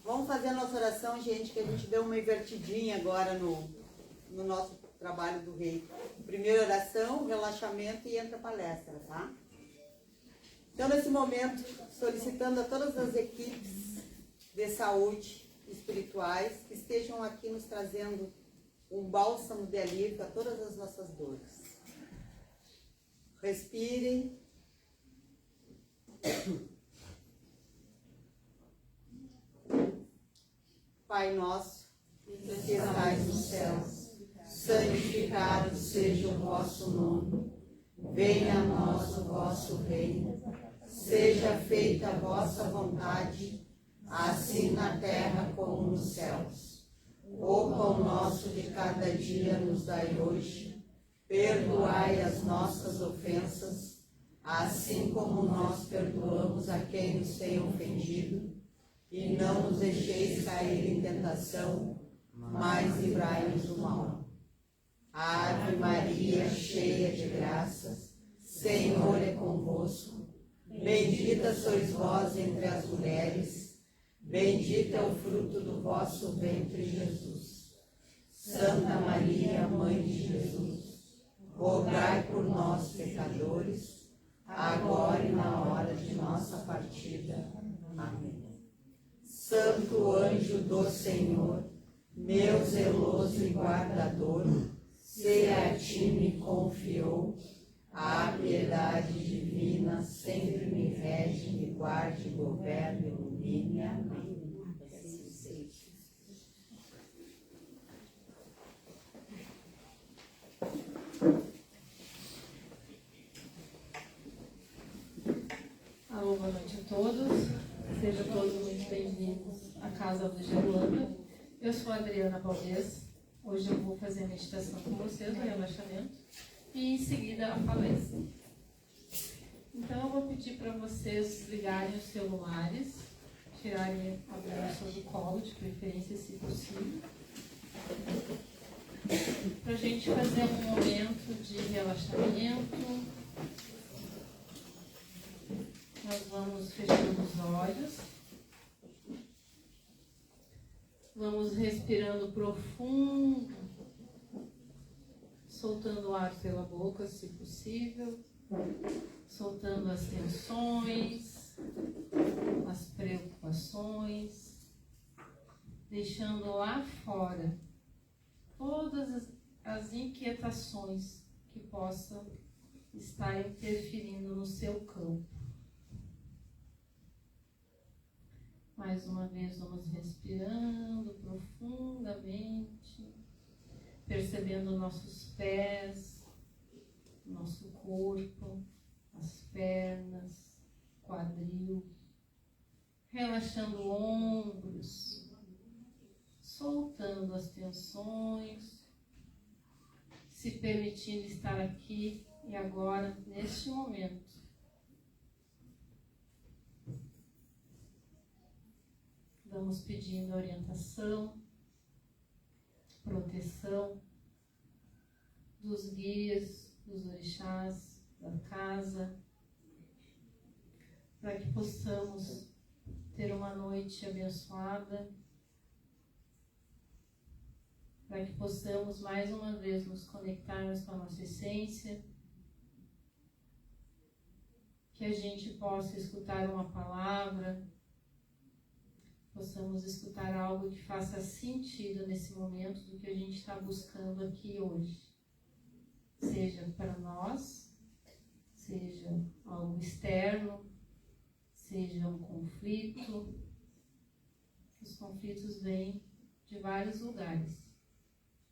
Vamos fazer a nossa oração, gente, que a gente deu uma invertidinha agora no nosso trabalho do rei. Primeira oração, relaxamento e entra a palestra, tá? Então, nesse momento, solicitando a todas as equipes de saúde espirituais que estejam aqui nos trazendo um bálsamo de alívio a todas as nossas dores. Respirem. Pai nosso, que estais nos céus, santificado seja o vosso nome. Venha a nós o vosso reino. Seja feita a vossa vontade, assim na terra como nos céus. O pão nosso de cada dia nos dai hoje. Perdoai as nossas ofensas, assim como nós perdoamos a quem nos tem ofendido. E não nos deixeis cair em tentação, mas livrai-nos do mal. Ave Maria, cheia de graças, Senhor é convosco. Bendita sois vós entre as mulheres, bendito é o fruto do vosso ventre, Jesus. Santa Maria, Mãe de Jesus, rogai por nós, pecadores, agora e na hora de nossa partida. Amém. Santo anjo do Senhor, meu zeloso e guardador, se a ti me confiou, a piedade divina sempre me rege, me guarde, governe, ilumine. Amém. Alô, boa noite a todos. Sejam todos muito bem-vindos à Casa do Gerlanda. Eu sou a Adriana Valdez. Hoje eu vou fazer a meditação com vocês, o relaxamento, e em seguida a palestra. Então eu vou pedir para vocês desligarem os celulares, tirarem a bolsa do colo, de preferência, se possível, para a gente fazer um momento de relaxamento. Nós vamos fechando os olhos, vamos respirando profundo, soltando o ar pela boca, se possível, soltando as tensões, as preocupações, deixando lá fora todas as inquietações que possam estar interferindo no seu campo. Mais uma vez vamos respirando profundamente, percebendo nossos pés, nosso corpo, as pernas, quadril, relaxando ombros, soltando as tensões, se permitindo estar aqui e agora, neste momento. Vamos pedindo orientação, proteção dos guias, dos orixás, da casa, para que possamos ter uma noite abençoada, para que possamos mais uma vez nos conectarmos com a nossa essência, que a gente possa escutar uma palavra, possamos escutar algo que faça sentido nesse momento do que a gente está buscando aqui hoje. Seja para nós, seja algo externo, seja um conflito. Os conflitos vêm de vários lugares,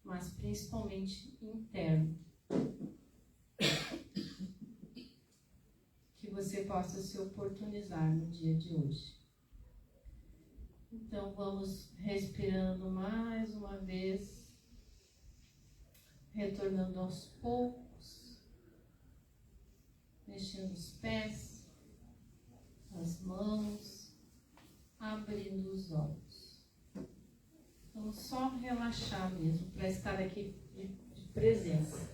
mas principalmente interno. Que você possa se oportunizar no dia de hoje. Então vamos respirando mais uma vez, retornando aos poucos, mexendo os pés, as mãos, abrindo os olhos. Então só relaxar mesmo, para estar aqui de presença.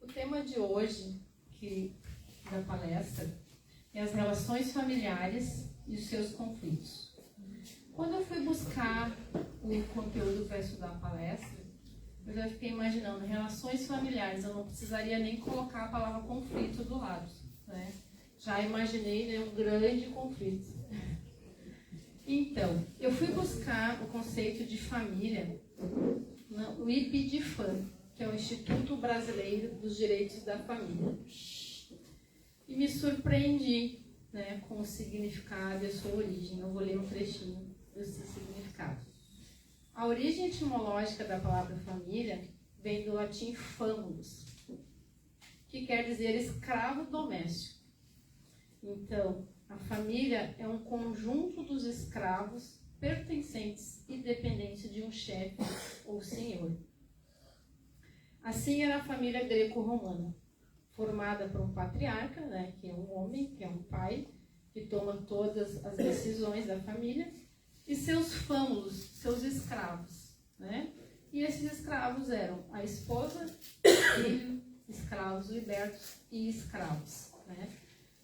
O tema de hoje, da palestra é as relações familiares e os seus conflitos. Quando eu fui buscar o conteúdo para estudar a palestra, eu já fiquei imaginando, relações familiares, eu não precisaria nem colocar a palavra conflito do lado, né? Já imaginei, né, um grande conflito. Então, eu fui buscar o conceito de família no IBDFAM, que é o Instituto Brasileiro dos Direitos da Família. E me surpreendi, né, com o significado e a sua origem. Eu vou ler um trechinho desse significado. A origem etimológica da palavra família vem do latim famulus, que quer dizer escravo doméstico. Então, a família é um conjunto dos escravos pertencentes e dependentes de um chefe ou senhor. Assim era a família greco-romana, formada por um patriarca, né, que é um homem, que é um pai, que toma todas as decisões da família, e seus fâmulos, seus escravos, né? E esses escravos eram a esposa, filho, escravos libertos e escravos, né?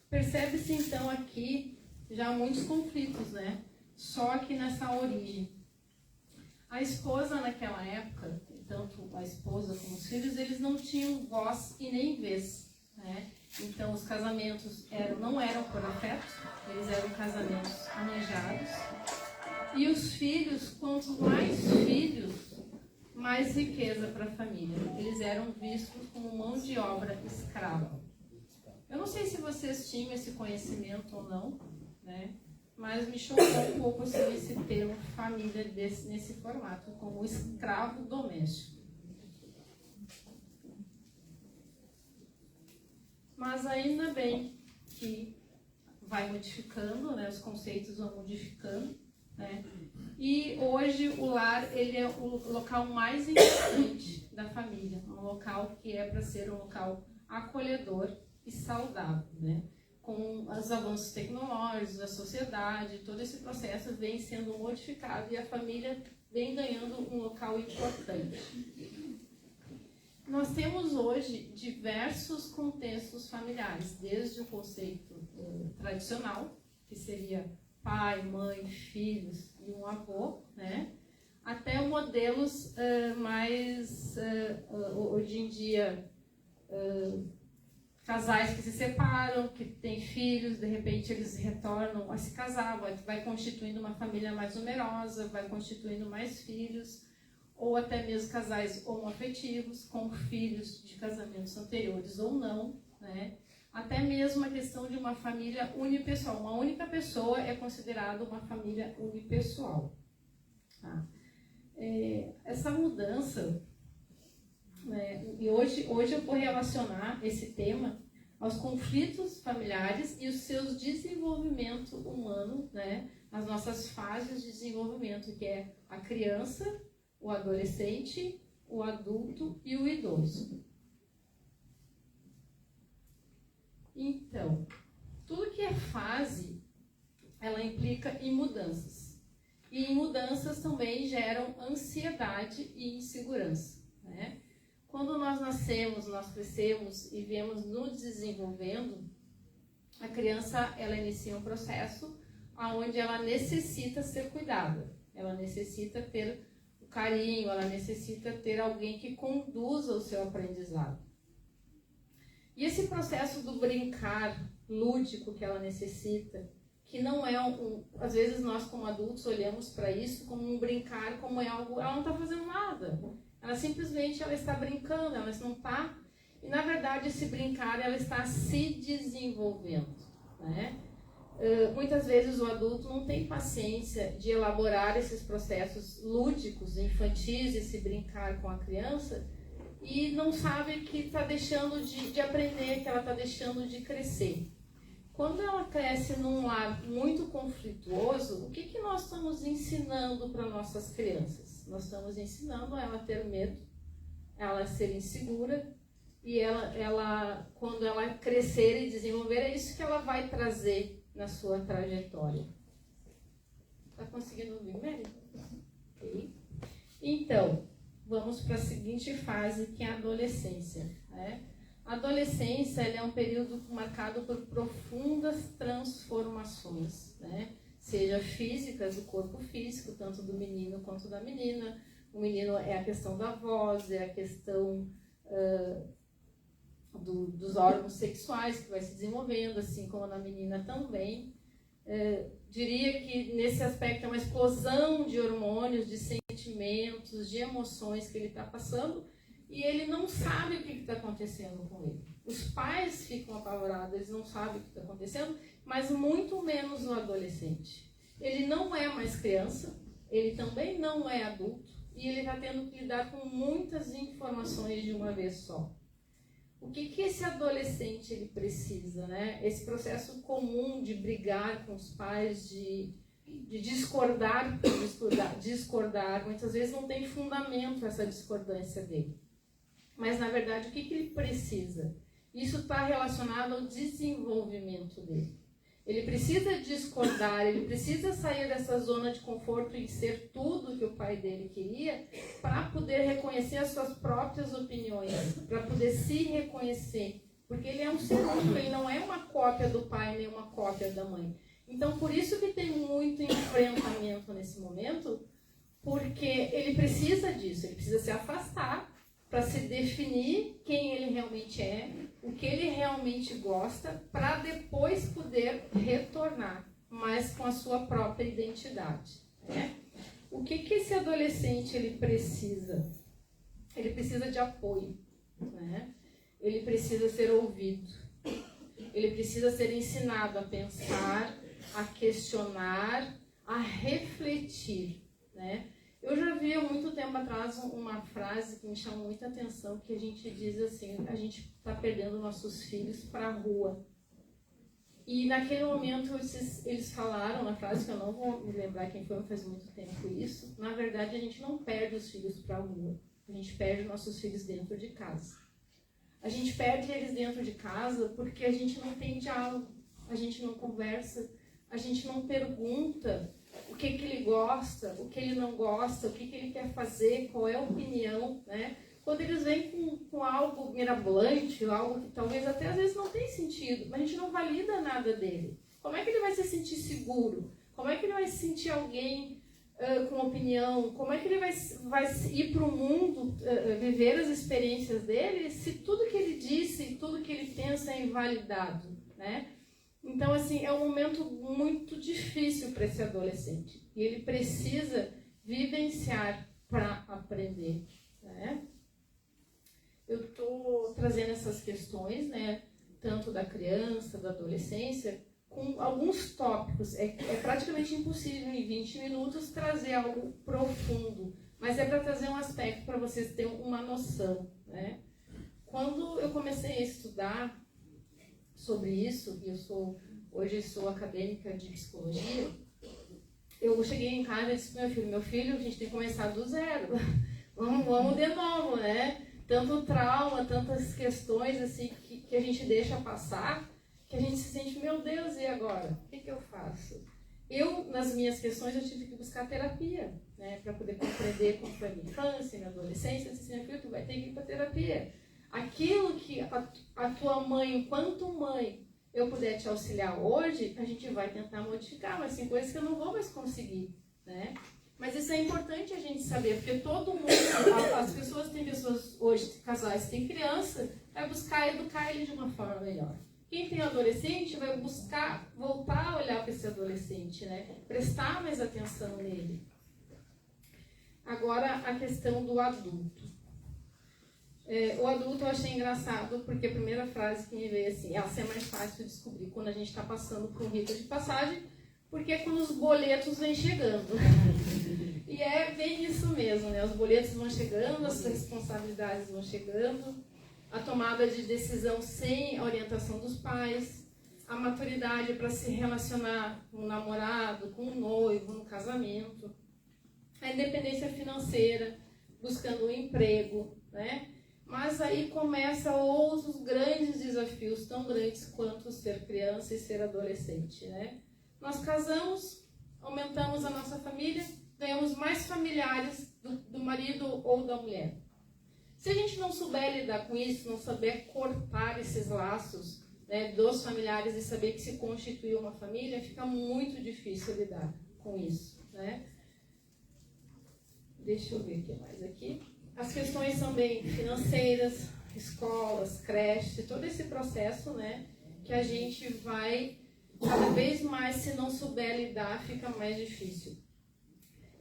Percebe-se então aqui já muitos conflitos, né? Só que nessa origem. A esposa naquela época, tanto a esposa como os filhos, eles não tinham voz e nem vez, né? Então os casamentos não eram por afeto, eles eram casamentos arranjados. E os filhos, quanto mais filhos, mais riqueza para a família. Eles eram vistos como mão de obra escrava. Eu não sei se vocês tinham esse conhecimento ou não, né? Mas me chocou um pouco assim, esse termo família nesse formato, como escravo doméstico. Mas ainda bem que vai modificando, né? Os conceitos vão modificando, né? E hoje o lar ele é o local mais importante da família, um local que é para ser um local acolhedor e saudável, né? Com os avanços tecnológicos, da sociedade, todo esse processo vem sendo modificado e a família vem ganhando um local importante. Nós temos hoje diversos contextos familiares, desde o conceito tradicional, que seria pai, mãe, filhos e um avô, né? Até modelos mais, hoje em dia, casais que se separam, que têm filhos, de repente eles retornam a se casar, vai constituindo uma família mais numerosa, vai constituindo mais filhos, ou até mesmo casais homoafetivos, com filhos de casamentos anteriores ou não, né? Até mesmo a questão de uma família unipessoal. Uma única pessoa é considerada uma família unipessoal. Tá? Essa mudança, né, e hoje eu vou relacionar esse tema aos conflitos familiares e os seus desenvolvimento humano, né, as nossas fases de desenvolvimento, que é a criança, o adolescente, o adulto e o idoso. Então, tudo que é fase, ela implica em mudanças. E em mudanças também geram ansiedade e insegurança, né? Quando nós nascemos, nós crescemos e viemos nos desenvolvendo, a criança, ela inicia um processo onde ela necessita ser cuidada. Ela necessita ter o carinho, ela necessita ter alguém que conduza o seu aprendizado. E esse processo do brincar lúdico que ela necessita, que não é às vezes nós como adultos olhamos para isso como um brincar, como é algo, ela não está fazendo nada. Ela simplesmente está brincando, ela não está, e na verdade esse brincar ela está se desenvolvendo, né? Muitas vezes o adulto não tem paciência de elaborar esses processos lúdicos, infantis, esse brincar com a criança, e não sabe que está deixando de aprender, que ela está deixando de crescer. Quando ela cresce num lar muito conflituoso, o que nós estamos ensinando para nossas crianças? Nós estamos ensinando ela a ter medo, ela a ser insegura, e ela, quando ela crescer e desenvolver, é isso que ela vai trazer na sua trajetória. Está conseguindo ouvir, Mary? Okay. Então, vamos para a seguinte fase, que é a adolescência, né? A adolescência ela é um período marcado por profundas transformações, né? Seja físicas, o corpo físico, tanto do menino quanto da menina. O menino é a questão da voz, é a questão dos órgãos sexuais que vai se desenvolvendo, assim como na menina também. Diria que nesse aspecto é uma explosão de hormônios, de sentimentos, de emoções que ele está passando e ele não sabe o que está acontecendo com ele. Os pais ficam apavorados, eles não sabem o que está acontecendo, mas muito menos o adolescente. Ele não é mais criança, ele também não é adulto e ele está tendo que lidar com muitas informações de uma vez só. O que esse adolescente ele precisa, né? Esse processo comum de brigar com os pais, de discordar, muitas vezes não tem fundamento essa discordância dele. Mas, na verdade, o que ele precisa? Isso está relacionado ao desenvolvimento dele. Ele precisa discordar, ele precisa sair dessa zona de conforto e ser tudo que o pai dele queria para poder reconhecer as suas próprias opiniões, para poder se reconhecer. Porque ele é um ser único, ele não é uma cópia do pai nem uma cópia da mãe. Então, por isso que tem muito enfrentamento nesse momento, porque ele precisa disso, ele precisa se afastar para se definir quem ele realmente é, o que ele realmente gosta, para depois poder retornar, mas com a sua própria identidade, né? O que esse adolescente ele precisa? Ele precisa de apoio, né? Ele precisa ser ouvido, ele precisa ser ensinado a pensar, a questionar, a refletir, né? Eu já vi há muito tempo atrás uma frase que me chamou muita atenção, que a gente diz assim, a gente está perdendo nossos filhos para a rua. E naquele momento eles falaram na frase, que eu não vou me lembrar quem foi, faz muito tempo isso, na verdade a gente não perde os filhos para a rua, a gente perde nossos filhos dentro de casa. A gente perde eles dentro de casa porque a gente não tem diálogo, a gente não conversa, a gente não pergunta o que ele gosta, o que ele não gosta, o que ele quer fazer, qual é a opinião, né? Quando eles vêm com algo mirabolante, algo que talvez até às vezes não tem sentido, mas a gente não valida nada dele. Como é que ele vai se sentir seguro? Como é que ele vai se sentir alguém com opinião? Como é que ele vai ir para o mundo, viver as experiências dele, se tudo que ele disse, tudo que ele pensa é invalidado, né? Então, assim, é um momento muito difícil para esse adolescente. E ele precisa vivenciar para aprender, né? Eu estou trazendo essas questões, né? Tanto da criança, da adolescência, com alguns tópicos. É praticamente impossível em 20 minutos trazer algo profundo. Mas é para trazer um aspecto para vocês terem uma noção, né? Quando eu comecei a estudar sobre isso, e hoje sou acadêmica de psicologia, eu cheguei em casa e disse para meu filho, a gente tem que começar do zero, vamos de novo, né? Tanto trauma, tantas questões assim que a gente deixa passar, que a gente se sente, meu Deus, e agora? O que eu faço? Nas minhas questões, eu tive que buscar terapia, né? Para poder compreender como foi a minha infância, minha adolescência. Eu disse, meu filho, tu vai ter que ir para terapia. Aquilo que a tua mãe, enquanto mãe, eu puder te auxiliar hoje, a gente vai tentar modificar, mas tem coisas que eu não vou mais conseguir, né? Mas isso é importante a gente saber, porque todo mundo, tem pessoas hoje, casais, tem criança, vai buscar educar ele de uma forma melhor. Quem tem adolescente vai buscar voltar a olhar para esse adolescente, né? Prestar mais atenção nele. Agora, a questão do adulto. O adulto eu achei engraçado, porque a primeira frase que me veio assim, ela é mais fácil de descobrir quando a gente está passando por um rito de passagem, porque é quando os boletos vêm chegando. E é bem isso mesmo, né? Os boletos vão chegando, as responsabilidades vão chegando, a tomada de decisão sem a orientação dos pais, a maturidade para se relacionar com o namorado, com o noivo, no casamento, a independência financeira, buscando um emprego, né? Mas aí começam outros grandes desafios, tão grandes quanto ser criança e ser adolescente, né? Nós casamos, aumentamos a nossa família, ganhamos mais familiares do marido ou da mulher. Se a gente não souber lidar com isso, não saber cortar esses laços, né, dos familiares e saber que se constituiu uma família, fica muito difícil lidar com isso, né? Deixa eu ver o que mais aqui. As questões também financeiras, escolas, creches, todo esse processo, né, que a gente vai cada vez mais, se não souber lidar, fica mais difícil.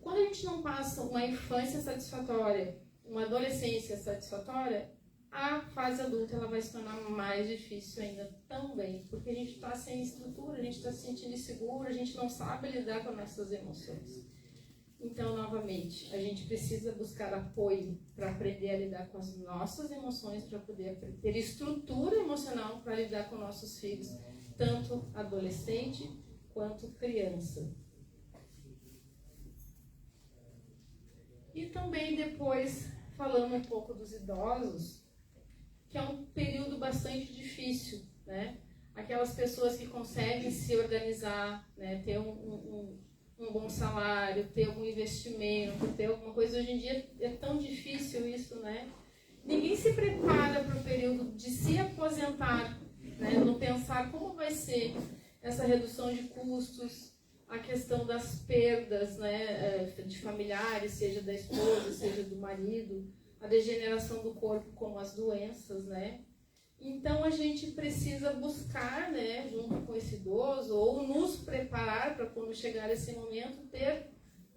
Quando a gente não passa uma infância satisfatória, uma adolescência satisfatória, a fase adulta ela vai se tornar mais difícil ainda também, porque a gente está sem estrutura, a gente está se sentindo inseguro, a gente não sabe lidar com as nossas emoções. Então, novamente, a gente precisa buscar apoio para aprender a lidar com as nossas emoções, para poder ter estrutura emocional para lidar com nossos filhos, tanto adolescente quanto criança. E também depois, falando um pouco dos idosos, que é um período bastante difícil, né? Aquelas pessoas que conseguem se organizar, né? Ter um bom salário, ter um investimento, ter alguma coisa. Hoje em dia é tão difícil isso, né? Ninguém se prepara para o período de se aposentar, né? Não pensar como vai ser essa redução de custos, a questão das perdas, né? De familiares, seja da esposa, seja do marido, a degeneração do corpo com as doenças, né? Então a gente precisa buscar, né, junto com esse idoso, ou nos preparar para quando chegar esse momento, ter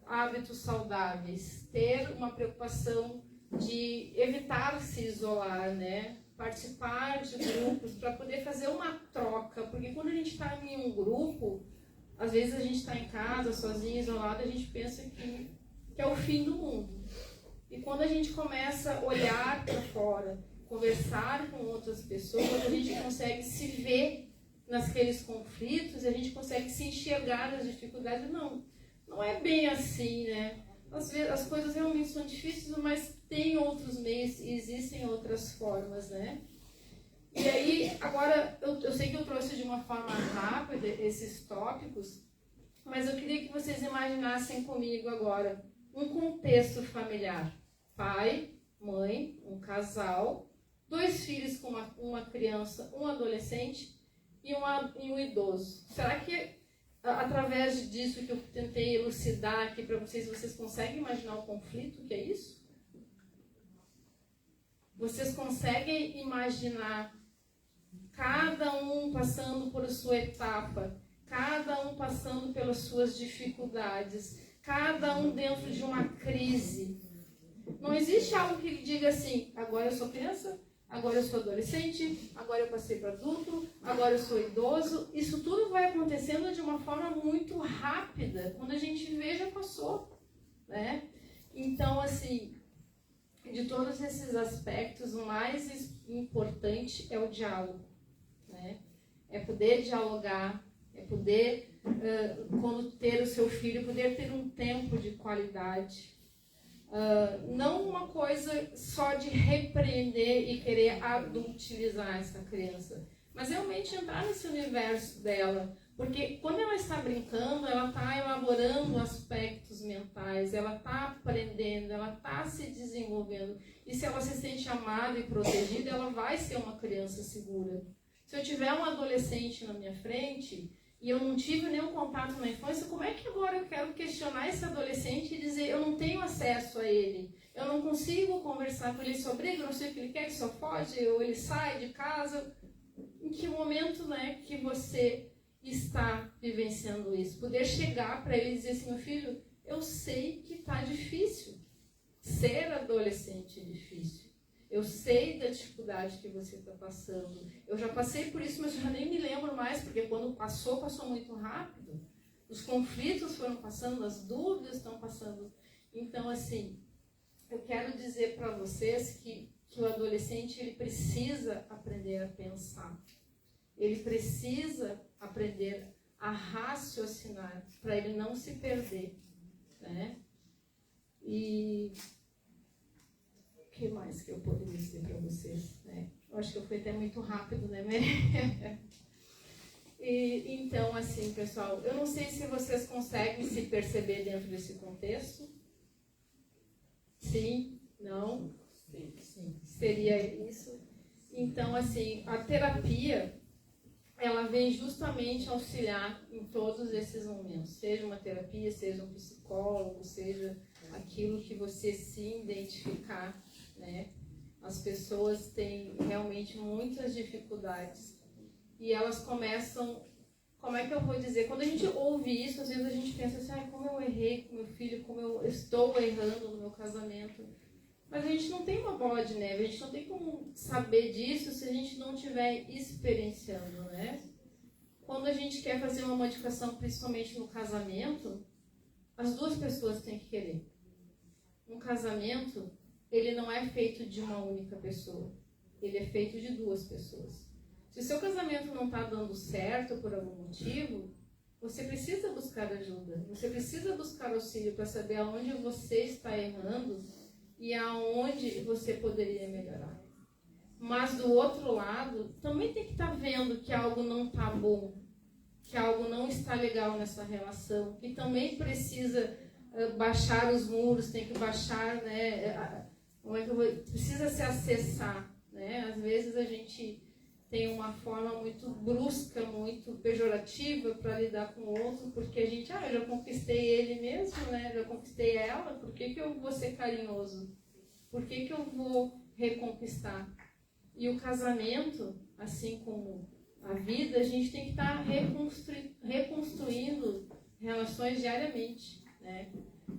hábitos saudáveis, ter uma preocupação de evitar se isolar, né? Participar de grupos para poder fazer uma troca, porque quando a gente está em um grupo, às vezes a gente está em casa, sozinho, isolado, a gente pensa que é o fim do mundo. E quando a gente começa a olhar para fora, conversar com outras pessoas, a gente consegue se ver naqueles conflitos, a gente consegue se enxergar nas dificuldades. Não é bem assim, né? Às vezes as coisas realmente são difíceis, mas tem outros meios e existem outras formas, né? E aí, agora, eu sei que eu trouxe de uma forma rápida esses tópicos, mas eu queria que vocês imaginassem comigo agora um contexto familiar. Pai, mãe, um casal, 2 filhos com uma criança, um adolescente e um idoso. Será que, através disso que eu tentei elucidar aqui para vocês conseguem imaginar o conflito que é isso? Vocês conseguem imaginar cada um passando por sua etapa, cada um passando pelas suas dificuldades, cada um dentro de uma crise? Não existe algo que diga assim, agora eu sou criança, agora eu sou adolescente, agora eu passei para adulto, agora eu sou idoso. Isso tudo vai acontecendo de uma forma muito rápida. Quando a gente vê, já passou, né? Então, assim, de todos esses aspectos, o mais importante é o diálogo, né? É poder dialogar, é poder, quando ter o seu filho, poder ter um tempo de qualidade. Não uma coisa só de repreender e querer adultilizar essa criança, mas realmente entrar nesse universo dela, porque quando ela está brincando, ela está elaborando aspectos mentais, ela está aprendendo, ela está se desenvolvendo, e se ela se sente amada e protegida, ela vai ser uma criança segura. Se eu tiver um adolescente na minha frente e eu não tive nenhum contato na infância, como é que agora eu quero questionar esse adolescente e dizer eu não tenho acesso a ele, eu não consigo conversar com ele, ele se obriga, eu não sei o que ele quer, ele só pode, ou ele sai de casa? Em que momento, né, que você está vivenciando isso? Poder chegar para ele e dizer assim, meu filho, eu sei que está difícil, ser adolescente é difícil. Eu sei da dificuldade que você está passando. Eu já passei por isso, mas eu já nem me lembro mais, porque quando passou muito rápido. Os conflitos foram passando, as dúvidas estão passando. Então, assim, eu quero dizer para vocês que o adolescente ele precisa aprender a pensar. Ele precisa aprender a raciocinar, para ele não se perder, né? E o que mais que eu poderia dizer para vocês, né? Eu acho que eu fui até muito rápido, né, Mary? Então, assim, pessoal, eu não sei se vocês conseguem se perceber dentro desse contexto. Sim? Não? Sim. seria isso. Então, assim, a terapia, ela vem justamente auxiliar em todos esses momentos. Seja uma terapia, seja um psicólogo, seja aquilo que você se identificar, né? As pessoas têm realmente muitas dificuldades e elas começam, como é que eu vou dizer, quando a gente ouve isso, às vezes a gente pensa assim, como eu errei com meu filho, como eu estou errando no meu casamento. Mas a gente não tem uma bola de neve, a gente não tem como saber disso se a gente não estiver experienciando, né? Quando a gente quer fazer uma modificação, principalmente no casamento, as duas pessoas têm que querer. Um casamento, ele não é feito de uma única pessoa, ele é feito de duas pessoas. Se o seu casamento não está dando certo por algum motivo, você precisa buscar ajuda, você precisa buscar auxílio para saber aonde você está errando e aonde você poderia melhorar. Mas do outro lado, também tem que estar vendo que algo não está bom, que algo não está legal nessa relação, que também precisa baixar os muros, tem que baixar, né? Precisa se acessar, né? Às vezes a gente tem uma forma muito brusca, muito pejorativa para lidar com o outro, porque a gente, eu já conquistei ele mesmo, né? Já conquistei ela, por que eu vou ser carinhoso? Por que eu vou reconquistar? E o casamento, assim como a vida, a gente tem que estar reconstruindo relações diariamente, né?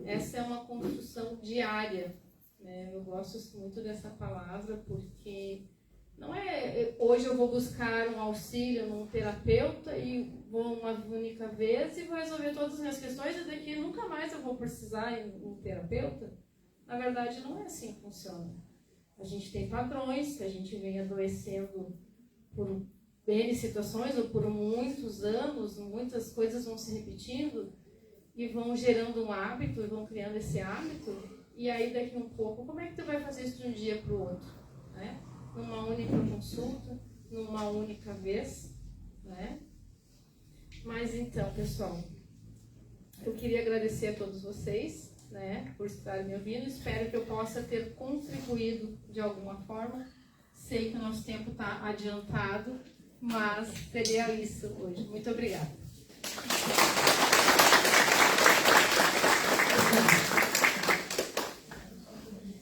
Essa é uma construção diária, né? Eu gosto muito dessa palavra porque não é hoje eu vou buscar um auxílio num terapeuta e vou uma única vez e vou resolver todas as minhas questões e daqui nunca mais eu vou precisar ir num terapeuta. Na verdade, não é assim que funciona. A gente tem padrões que a gente vem adoecendo por N situações ou por muitos anos, muitas coisas vão se repetindo e vão gerando um hábito e vão criando esse hábito. E aí daqui um pouco, como é que tu vai fazer isso de um dia para o outro? Né? Numa única consulta, numa única vez, né? Mas então, pessoal, eu queria agradecer a todos vocês, né, por estarem me ouvindo. Espero que eu possa ter contribuído de alguma forma. Sei que o nosso tempo está adiantado, mas seria isso hoje. Muito obrigada.